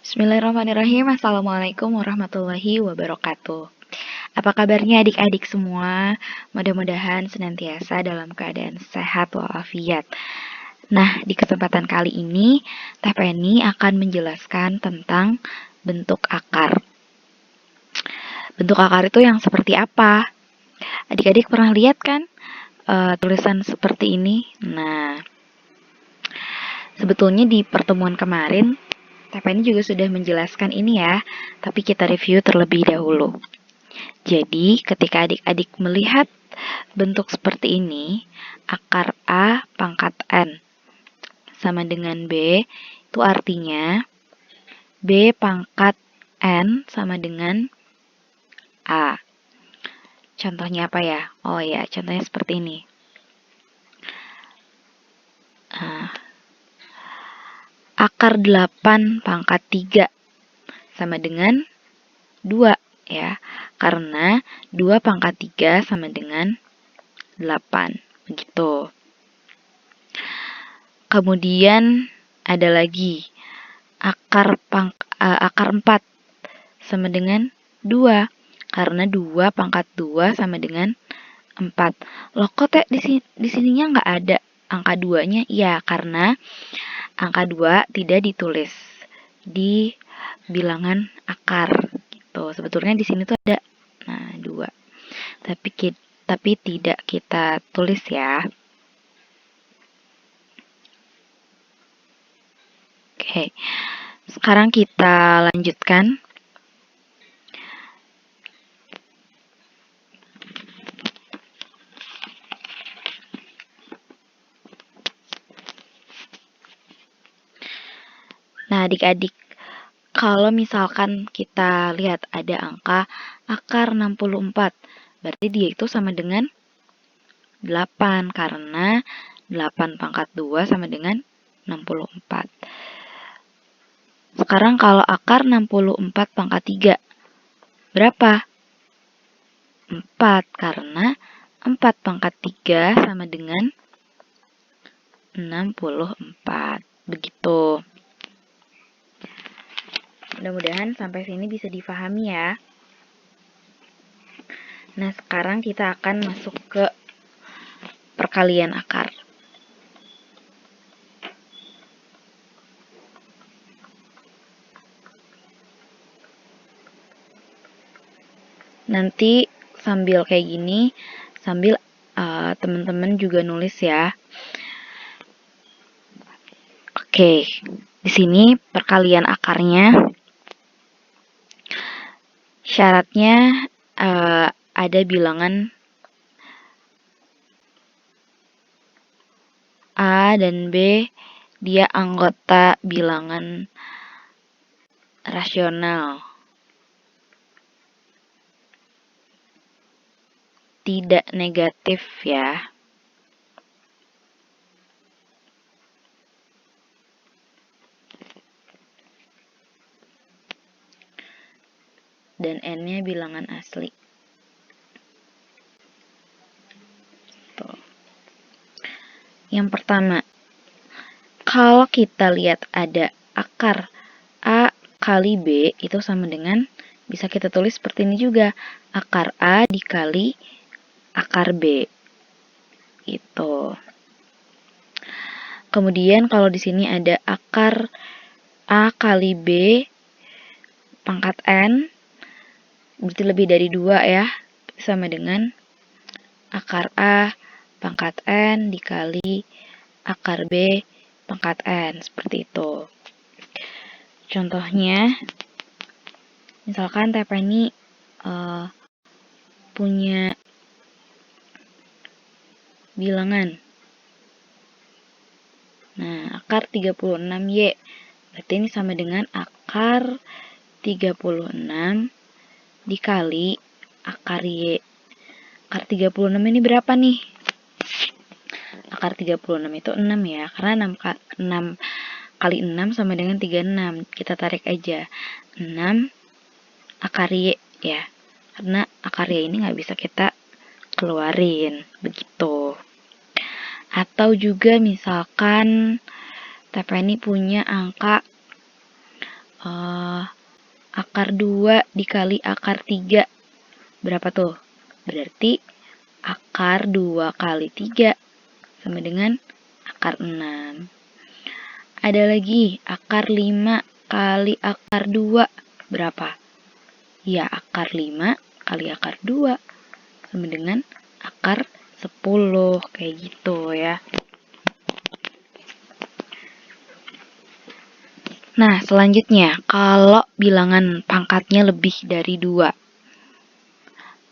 Bismillahirrahmanirrahim. Assalamualaikum warahmatullahi wabarakatuh. Apa kabarnya adik-adik semua? Mudah-mudahan senantiasa dalam keadaan sehat walafiat. Nah, di kesempatan kali ini, Teh Penny akan menjelaskan tentang bentuk akar. Bentuk akar itu yang seperti apa? Adik-adik pernah lihat kan tulisan seperti ini? Nah, sebetulnya di pertemuan kemarin, Teh Penny juga sudah menjelaskan ini ya, tapi kita review terlebih dahulu. Jadi, ketika adik-adik melihat bentuk seperti ini, akar A pangkat N sama dengan B, itu artinya B pangkat N sama dengan A. Contohnya apa ya? Oh ya, contohnya seperti ini. Akar 8 pangkat 3 sama dengan 2 ya. Karena 2 pangkat 3 sama dengan 8. Begitu. Kemudian ada lagi akar 4 sama dengan 2. Karena 2 pangkat 2 sama dengan 4. Loh kok di sininya nggak ada angka 2-nya? Ya, karena angka 2 tidak ditulis di bilangan akar gitu. Sebetulnya di sini tuh ada 2. Tapi tidak kita tulis ya. Oke. Sekarang kita lanjutkan. Nah, adik-adik, kalau misalkan kita lihat ada angka akar 64, berarti dia itu sama dengan 8, karena 8 pangkat 2 sama dengan 64. Sekarang kalau akar 64 pangkat 3, berapa? 4, karena 4 pangkat 3 sama dengan 64. Begitu. Mudah-mudahan sampai sini bisa difahami ya. Nah, sekarang kita akan masuk ke perkalian akar. Nanti sambil kayak gini, sambil teman-teman juga nulis ya. Oke, di sini perkalian akarnya. Syaratnya ada bilangan A dan B, dia anggota bilangan rasional. Tidak negatif ya. Dan N-nya bilangan asli. Tuh. Yang pertama, kalau kita lihat ada akar A kali B itu sama dengan, bisa kita tulis seperti ini juga, akar A dikali akar B. Itu. Kemudian kalau di sini ada akar A kali B pangkat N, berarti lebih dari 2 ya, sama dengan akar A pangkat N dikali akar B pangkat N, seperti itu. Contohnya, misalkan Teh Penny punya bilangan. Nah, akar 36Y. Berarti ini sama dengan akar 36 dikali akar Y. Akar 36 ini berapa nih? Akar 36 itu 6 ya, karena 6 kali 6 sama dengan 36. Kita tarik aja 6 akar Y ya, karena akar Y ini nggak bisa kita keluarin, begitu. Atau juga misalkan Teh Penny punya angka akar 2 dikali akar 3. Berapa tuh? Berarti akar 2 kali 3 sama dengan akar 6. Ada lagi akar 5 kali akar 2. Berapa? Ya, akar 5 kali akar 2 sama dengan akar 10. Kayak gitu ya. Nah, selanjutnya, kalau bilangan pangkatnya lebih dari 2,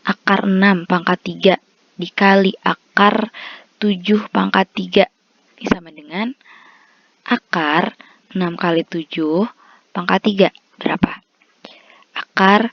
akar 6 pangkat 3 dikali akar 7 pangkat 3 ini sama dengan akar 6 kali 7 pangkat 3. Berapa? Akar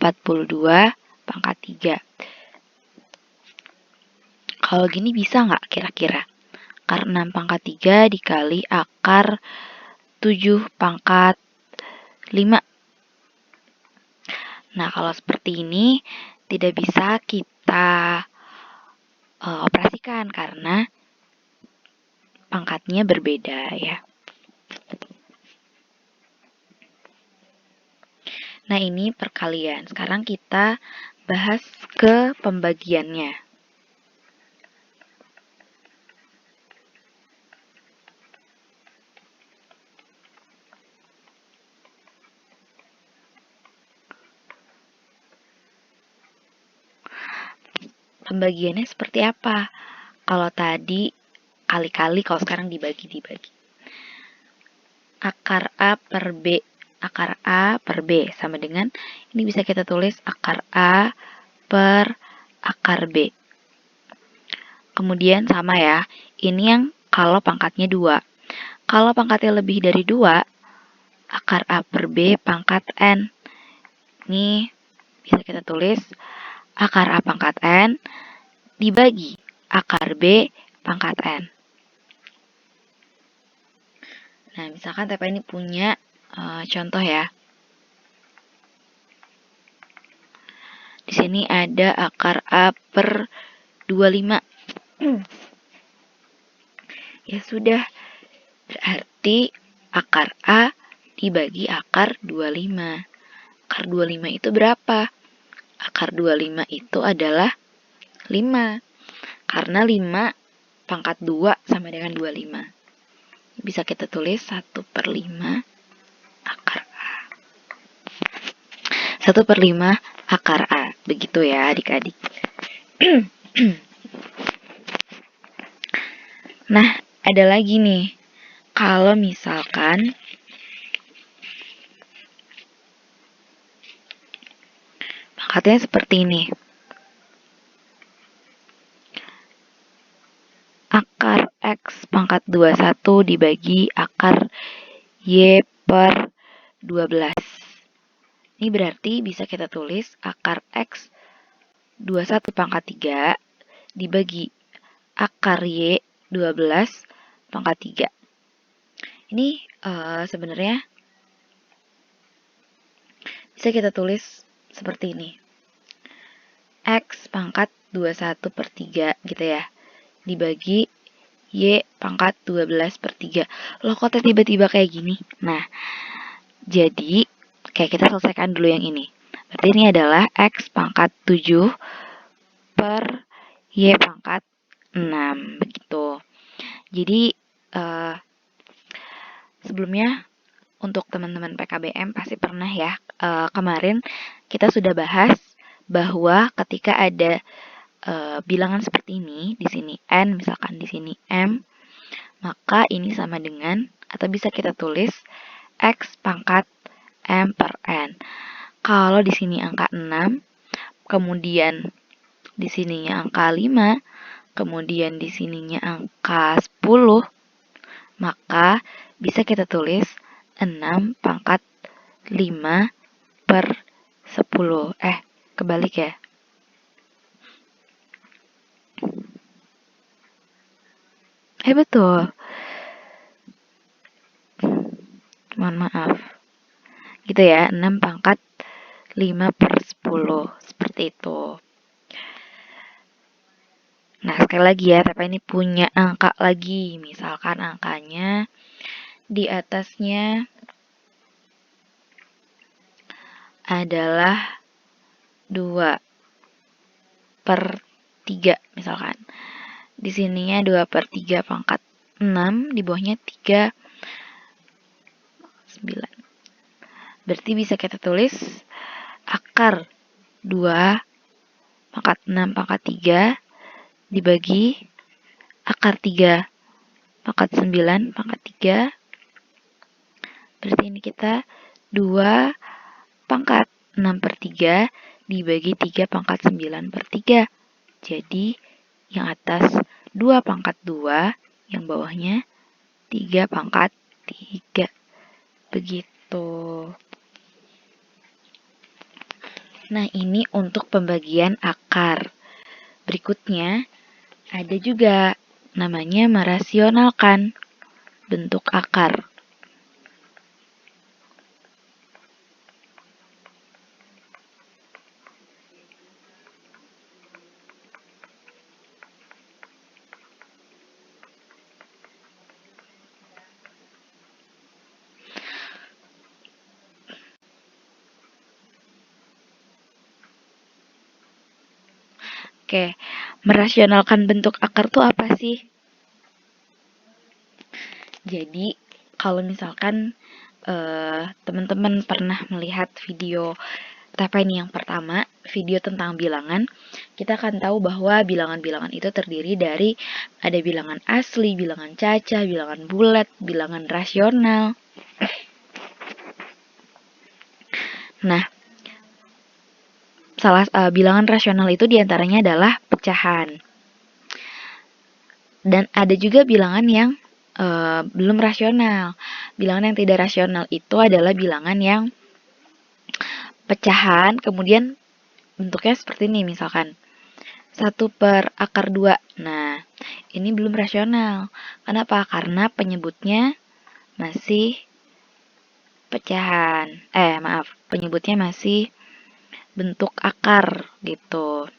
42 pangkat 3. Kalau gini bisa nggak kira-kira? Akar 6 pangkat 3 dikali akar 7 pangkat 5. Nah, kalau seperti ini tidak bisa kita operasikan karena pangkatnya berbeda ya. Nah, ini perkalian. Sekarang kita bahas ke pembagiannya. Pembagiannya seperti apa? Kalau tadi kali-kali, kalau sekarang dibagi-dibagi. Akar A per B. Akar A per B sama dengan, ini bisa kita tulis akar A per akar B. Kemudian sama ya, ini yang kalau pangkatnya 2. Kalau pangkatnya lebih dari 2, akar A per B pangkat N. Ini bisa kita tulis akar A pangkat N dibagi akar B pangkat N. Nah, misalkan TP ini punya contoh ya. Di sini ada akar A per 25. Ya sudah, berarti akar A dibagi akar 25. Akar 25 itu berapa? Akar 25 itu adalah 5. Karena 5 pangkat 2 sama dengan 25. Bisa kita tulis 1 per 5 akar A. 1 per 5 akar A. Begitu ya adik-adik. Nah, ada lagi nih. Kalau misalkan pangkatnya seperti ini. Akar X pangkat 21 dibagi akar Y per 12. Ini berarti bisa kita tulis akar X 21 pangkat 3 dibagi akar Y 12 pangkat 3. Ini sebenarnya bisa kita tulis seperti ini. X pangkat 21 per 3 gitu ya. Dibagi Y pangkat 12 per 3. Loh, kok tiba-tiba kayak gini? Nah, jadi kayak kita selesaikan dulu yang ini. Berarti ini adalah X pangkat 7 per Y pangkat 6. Begitu. Jadi, sebelumnya untuk teman-teman PKBM pasti pernah ya, kemarin kita sudah bahas bahwa ketika ada bilangan seperti ini, di sini N, misalkan di sini M, maka ini sama dengan, atau bisa kita tulis X pangkat M per N. Kalau di sini angka 6, kemudian di sininya angka 5, kemudian di sininya angka 10, maka bisa kita tulis 6 pangkat 5 per 10. Kebalik ya. Betul. Mohon maaf. Gitu ya, 6 pangkat 5 per 10. Seperti itu. Nah, sekali lagi ya, tapi ini punya angka lagi. Misalkan angkanya di atasnya adalah 2/3 misalkan. Di sininya 2/3 pangkat 6, di bawahnya 3/9. Berarti bisa kita tulis akar 2 pangkat 6 pangkat 3 dibagi akar 3 pangkat 9 pangkat 3. Berarti ini kita 2 pangkat 6/3 dibagi 3 pangkat 9/3. Jadi yang atas 2 pangkat 2, yang bawahnya 3 pangkat 3. Begitu. Nah, ini untuk pembagian akar. Berikutnya, ada juga namanya merasionalkan bentuk akar. Oke, merasionalkan bentuk akar tuh apa sih? Jadi, kalau misalkan teman-teman pernah melihat video TPN yang pertama, video tentang bilangan, kita akan tahu bahwa bilangan-bilangan itu terdiri dari ada bilangan asli, bilangan cacah, bilangan bulat, bilangan rasional. Nah, bilangan rasional itu diantaranya adalah pecahan. Dan ada juga bilangan yang belum rasional. Bilangan yang tidak rasional itu adalah bilangan yang pecahan, kemudian bentuknya seperti ini misalkan. 1/akar 2. Nah, ini belum rasional. Kenapa? Karena penyebutnya masih pecahan. Penyebutnya masih bentuk akar gitu.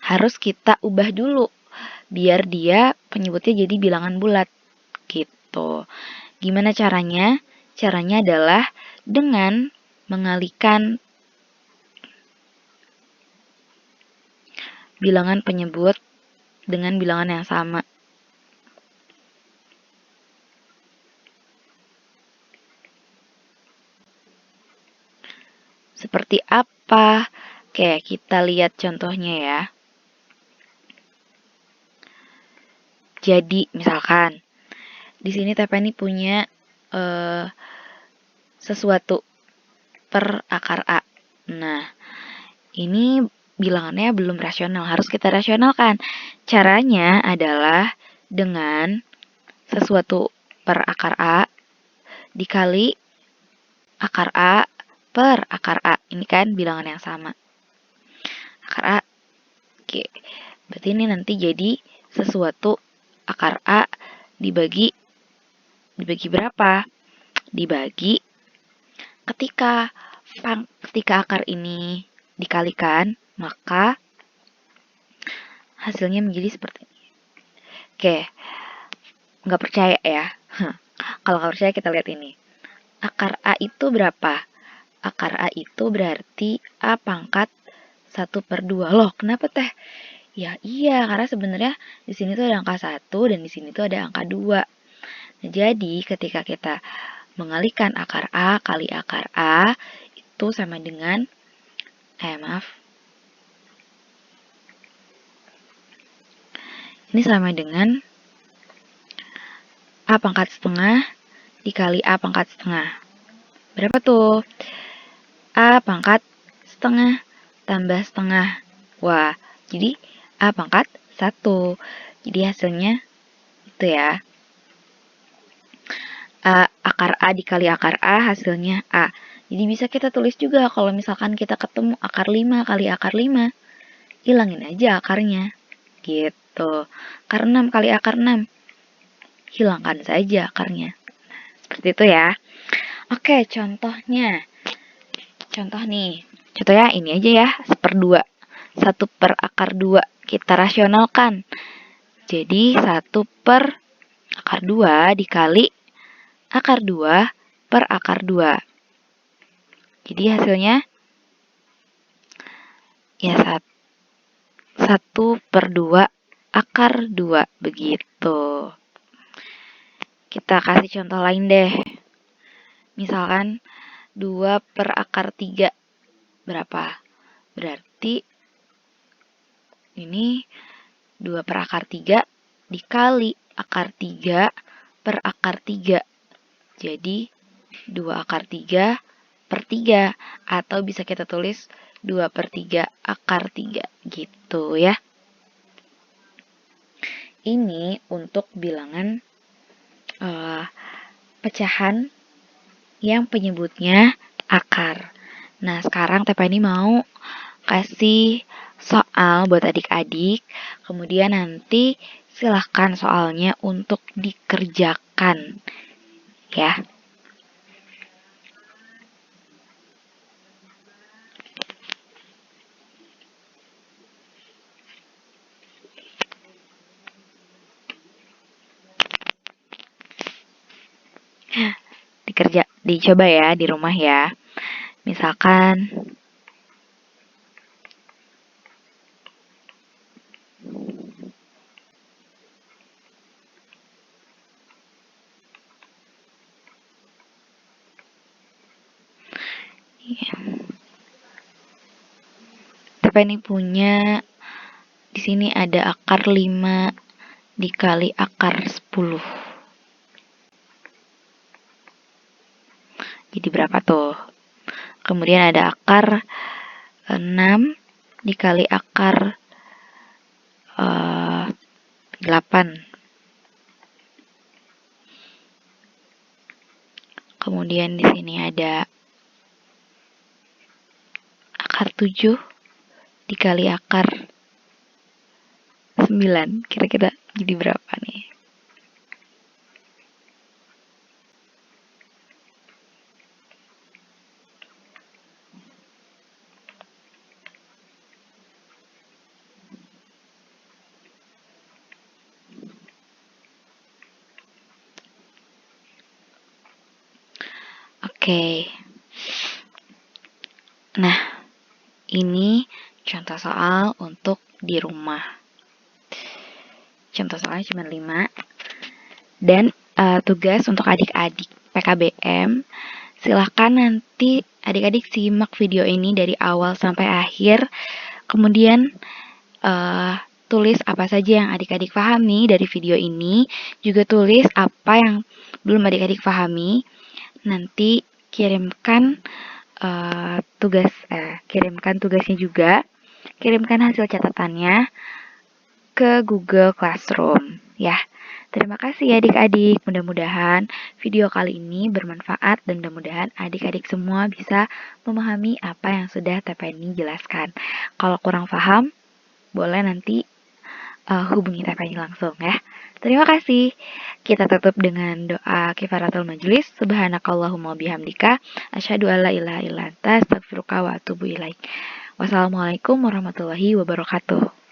Harus kita ubah dulu biar dia penyebutnya jadi bilangan bulat gitu. Gimana caranya? Caranya adalah dengan mengalihkan bilangan penyebut dengan bilangan yang sama. Seperti apa? Oke, kita lihat contohnya ya. Jadi, misalkan di sini TPN ini punya sesuatu per akar A. Nah, ini bilangannya belum rasional, harus kita rasionalkan. Caranya adalah dengan sesuatu per akar A dikali akar A per akar A. Ini kan bilangan yang sama. Akar A. Oke. Berarti ini nanti jadi sesuatu akar A dibagi berapa? Dibagi ketika akar ini dikalikan, maka hasilnya menjadi seperti ini. Oke, nggak percaya ya? Kalau nggak percaya kita lihat ini. Akar A itu berapa? Akar A itu berarti A pangkat 1/2. Loh, kenapa teh? Ya iya, karena sebenarnya di sini tuh ada angka 1 dan di sini tuh ada angka 2. Nah, jadi ketika kita mengalihkan akar A kali akar A itu sama dengan ini sama dengan A pangkat setengah dikali A pangkat setengah. Berapa tuh? A pangkat setengah tambah setengah. Wah, jadi A pangkat 1. Jadi hasilnya itu ya. Akar A dikali akar A hasilnya A. Jadi bisa kita tulis juga kalau misalkan kita ketemu akar 5 kali akar 5. Hilangin aja akarnya. Gitu. Akar 6 kali akar 6. Hilangkan saja akarnya. Seperti itu ya. Oke, contohnya. Contoh nih. Contohnya ini aja ya, 1/2. 1/akar 2. Kita rasionalkan. Jadi 1/akar 2 dikali akar 2 per akar 2. Jadi hasilnya ya 1/2 akar 2 begitu. Kita kasih contoh lain deh. Misalkan 2 per akar 3 berapa? Berarti ini 2 per akar 3 dikali akar 3 per akar 3. Jadi 2 akar 3 per 3. Atau bisa kita tulis 2 per 3 akar 3 gitu ya. Ini untuk bilangan pecahan yang penyebutnya akar. Nah, sekarang Tepa ini mau kasih soal buat adik-adik. Kemudian nanti silahkan soalnya untuk dikerjakan. Ya. Dicoba ya di rumah ya. Misalkan Tepa ini punya di sini ada akar 5 dikali akar 10. Jadi berapa tuh? Kemudian ada akar 6 dikali akar 8. Kemudian di sini ada akar 7 dikali akar 9. Kira-kira jadi berapa nih? Oke. Nah, ini contoh soal untuk di rumah. Contoh soalnya cuma 5. Dan tugas untuk adik-adik PKBM, silahkan nanti adik-adik simak video ini dari awal sampai akhir. Kemudian tulis apa saja yang adik-adik pahami dari video ini. Juga tulis apa yang belum adik-adik pahami. Nanti kirimkan kirimkan tugasnya juga. Kirimkan hasil catatannya ke Google Classroom ya. Terima kasih ya adik-adik. Mudah-mudahan video kali ini bermanfaat dan mudah-mudahan adik-adik semua bisa memahami apa yang sudah Tepeni jelaskan. Kalau kurang paham, boleh nanti hubungi Tepeni langsung ya. Terima kasih. Kita tutup dengan doa kifaratul majlis. Subhanakallahumma bihamdika asyhadu alla ilaha illa anta astaghfiruka wa atubu ilaik. Wassalamualaikum warahmatullahi wabarakatuh.